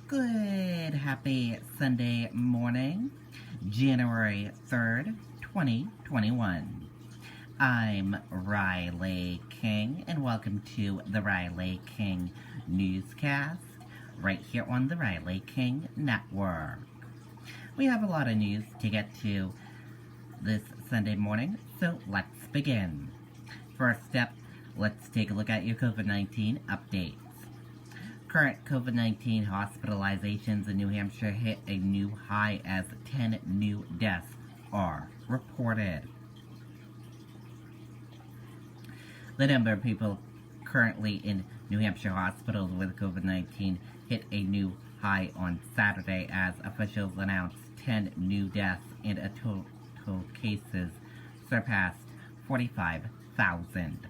Good, happy Sunday morning, January 3rd, 2021. I'm Riley King, and welcome to the Riley King Newscast, right here on the Riley King Network. We have a lot of news to get to this Sunday morning, so let's begin. First up, let's take a look at your COVID-19 updates. Current COVID-19 hospitalizations in New Hampshire hit a new high as 10 new deaths are reported. The number of people currently in New Hampshire hospitals with COVID-19 hit a new high on Saturday as officials announced 10 new deaths and a total cases surpassed 45,000.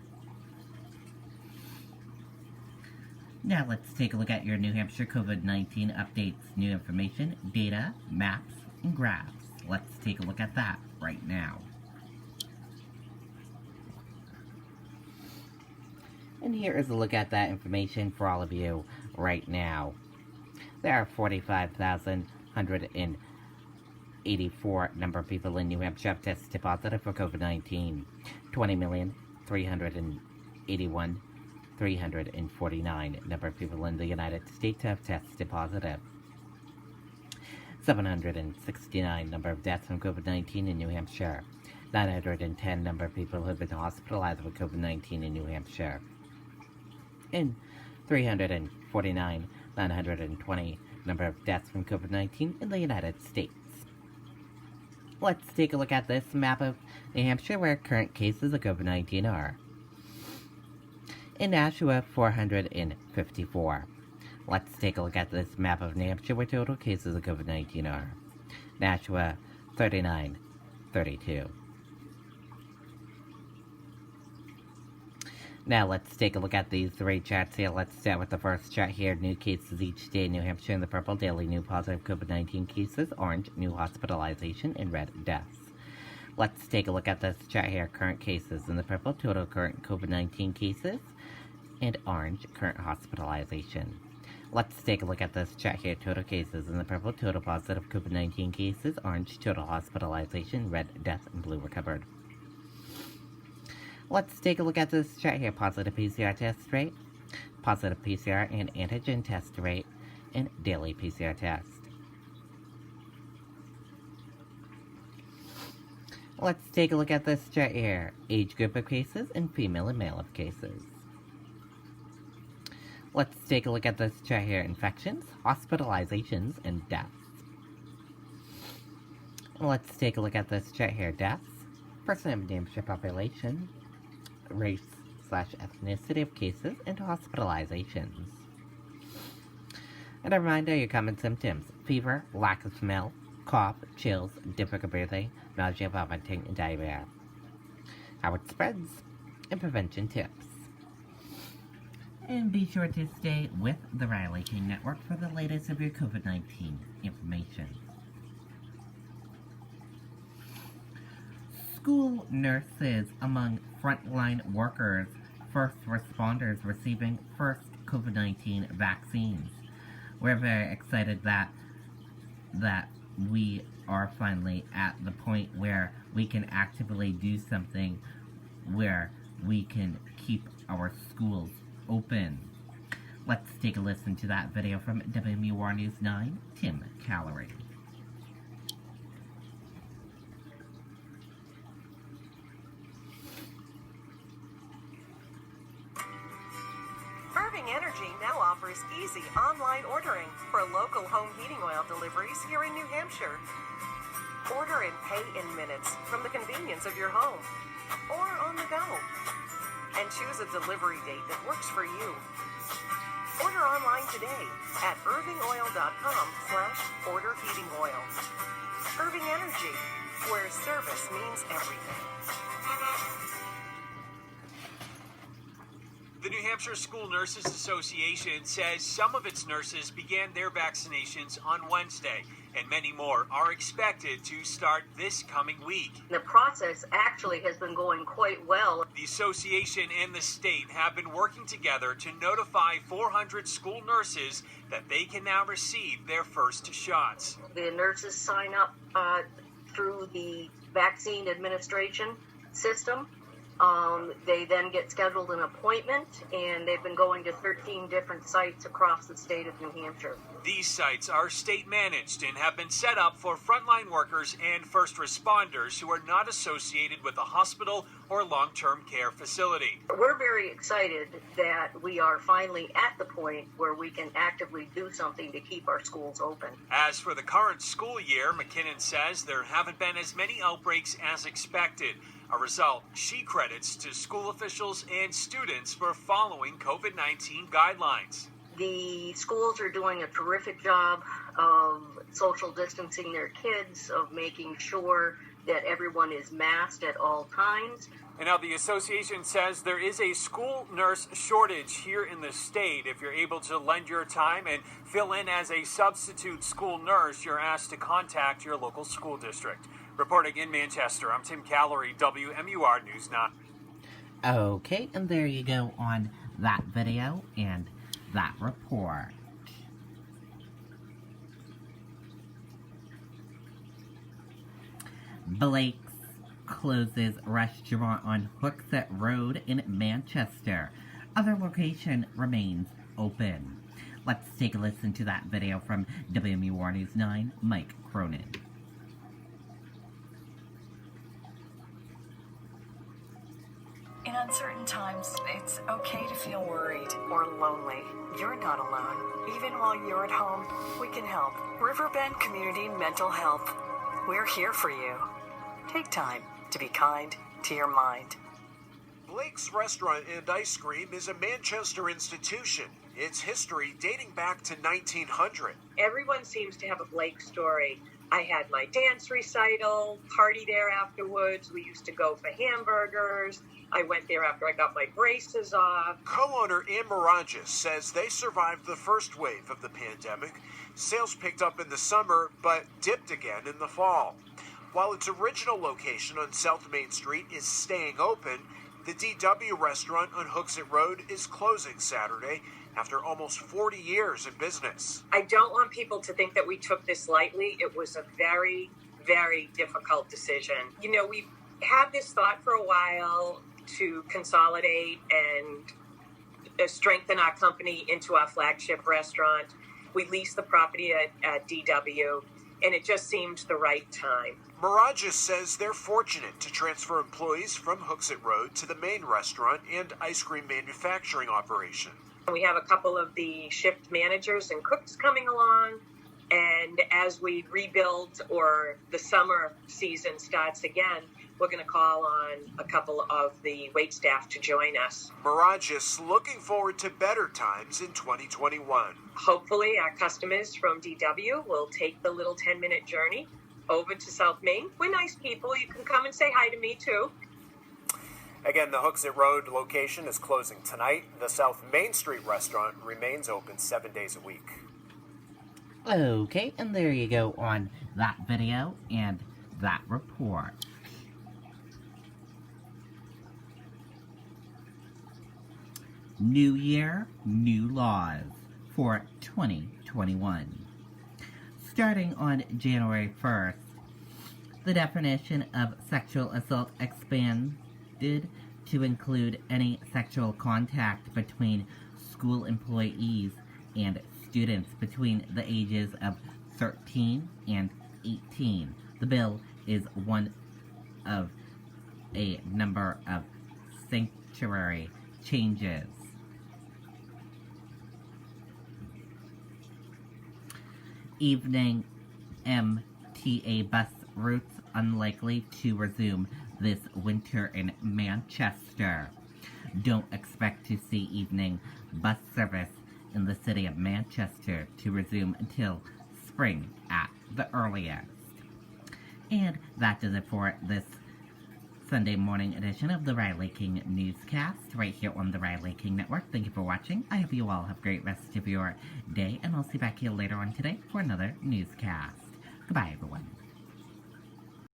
Now let's take a look at your New Hampshire COVID-19 updates, new information, data, maps, and graphs. Let's take a look at that right now. And here is a look at that information for all of you right now. There are 45,184 number of people in New Hampshire have tested positive for COVID-19. 20,381,349 number of people in the United States have tested positive. 769 number of deaths from COVID-19 in New Hampshire. 910 number of people who have been hospitalized with COVID-19 in New Hampshire. And 920 number of deaths from COVID-19 in the United States. Let's take a look at this map of New Hampshire where current cases of COVID-19 are. In Nashua, 454. Let's take a look at this map of New Hampshire where total cases of COVID-19 are. Nashua, 3932. Now let's take a look at these three charts here. Let's start with the first chart here. New cases each day in New Hampshire in the purple. Daily new positive COVID-19 cases. Orange, new hospitalization. And red, deaths. Let's take a look at this chart here. Current cases in the purple. Total current COVID-19 cases. And orange, current hospitalization. Let's take a look at this chart here. Total cases in the purple. Total positive COVID-19 cases. Orange, total hospitalization. Red, death. And blue, recovered. Let's take a look at this chart here. Positive PCR test rate, positive PCR and antigen test rate, and daily PCR test. Let's take a look at this chart here. Age group of cases and female and male of cases. Let's take a look at this chart here. Infections, hospitalizations, and deaths. Let's take a look at this chart here. Deaths, percent of New Hampshire population, race/ethnicity of cases, and hospitalizations. And a reminder, your common symptoms: fever, lack of smell, cough, chills, difficult breathing, nausea, vomiting, and diarrhea. How it spreads, and prevention tips. And be sure to stay with the Riley King Network for the latest of your COVID-19 information. School nurses among frontline workers, first responders receiving first COVID-19 vaccines. We're very excited that we are finally at the point where we can actively do something where we can keep our schools open. Let's take a listen to that video from WMUR News 9, Tim Callery. Energy now offers easy online ordering for local home heating oil deliveries here in New Hampshire. Order and pay in minutes from the convenience of your home or on the go. And choose a delivery date that works for you. Order online today at irvingoil.com/order heating oil. Irving Energy, where service means everything. The New Hampshire School Nurses Association says some of its nurses began their vaccinations on Wednesday, and many more are expected to start this coming week. The process actually has been going quite well. The association and the state have been working together to notify 400 school nurses that they can now receive their first shots. The nurses sign up through the vaccine administration system. They then get scheduled an appointment, and they've been going to 13 different sites across the state of New Hampshire. These sites are state managed and have been set up for frontline workers and first responders who are not associated with a hospital or long-term care facility. We're very excited that we are finally at the point where we can actively do something to keep our schools open. As for the current school year, McKinnon says there haven't been as many outbreaks as expected. A result she credits to school officials and students for following COVID-19 guidelines. The schools are doing a terrific job of social distancing their kids, of making sure that everyone is masked at all times. And now the association says there is a school nurse shortage here in the state. If you're able to lend your time and fill in as a substitute school nurse, you're asked to contact your local school district. Reporting in Manchester, I'm Tim Callery, WMUR News 9. Okay, and there you go on that video and that report. Blake's closes restaurant on Hooksett Road in Manchester. Other location remains open. Let's take a listen to that video from WMUR News 9, Mike Cronin. In uncertain times, it's okay to feel worried. Or lonely. You're not alone. Even while you're at home, we can help. Riverbend Community Mental Health. We're here for you. Take time to be kind to your mind. Blake's Restaurant and Ice Cream is a Manchester institution. Its history dating back to 1900. Everyone seems to have a Blake story. I had my dance recital, party there afterwards. We used to go for hamburgers. I went there after I got my braces off. Co-owner Ann Miragis says they survived the first wave of the pandemic. Sales picked up in the summer, but dipped again in the fall. While its original location on South Main Street is staying open, the DW restaurant on Hooksett Road is closing Saturday after almost 40 years in business. I don't want people to think that we took this lightly. It was a very, very difficult decision. You know, we've had this thought for a while to consolidate and strengthen our company into our flagship restaurant. We leased the property at DW, and it just seemed the right time. Miragis says they're fortunate to transfer employees from Hooksett Road to the main restaurant and ice cream manufacturing operation. We have a couple of the shift managers and cooks coming along, and as we rebuild or the summer season starts again, we're going to call on a couple of the waitstaff to join us. Miragis looking forward to better times in 2021. Hopefully our customers from DW will take the little 10-minute journey over to South Main. We're nice people. You can come and say hi to me too. Again, the Hooksett Road location is closing tonight. The South Main Street restaurant remains open 7 days a week. Okay, and there you go on that video and that report. New year, new laws for 2021. Starting on January 1st, the definition of sexual assault expanded to include any sexual contact between school employees and students between the ages of 13 and 18. The bill is one of a number of sanctuary changes. Evening MTA bus routes unlikely to resume this winter in Manchester. Don't expect to see evening bus service in the city of Manchester to resume until spring at the earliest. And that does it for this Sunday morning edition of the Riley King Newscast, right here on the Riley King Network. Thank you for watching. I hope you all have a great rest of your day, and I'll see you back here later on today for another newscast. Goodbye, everyone.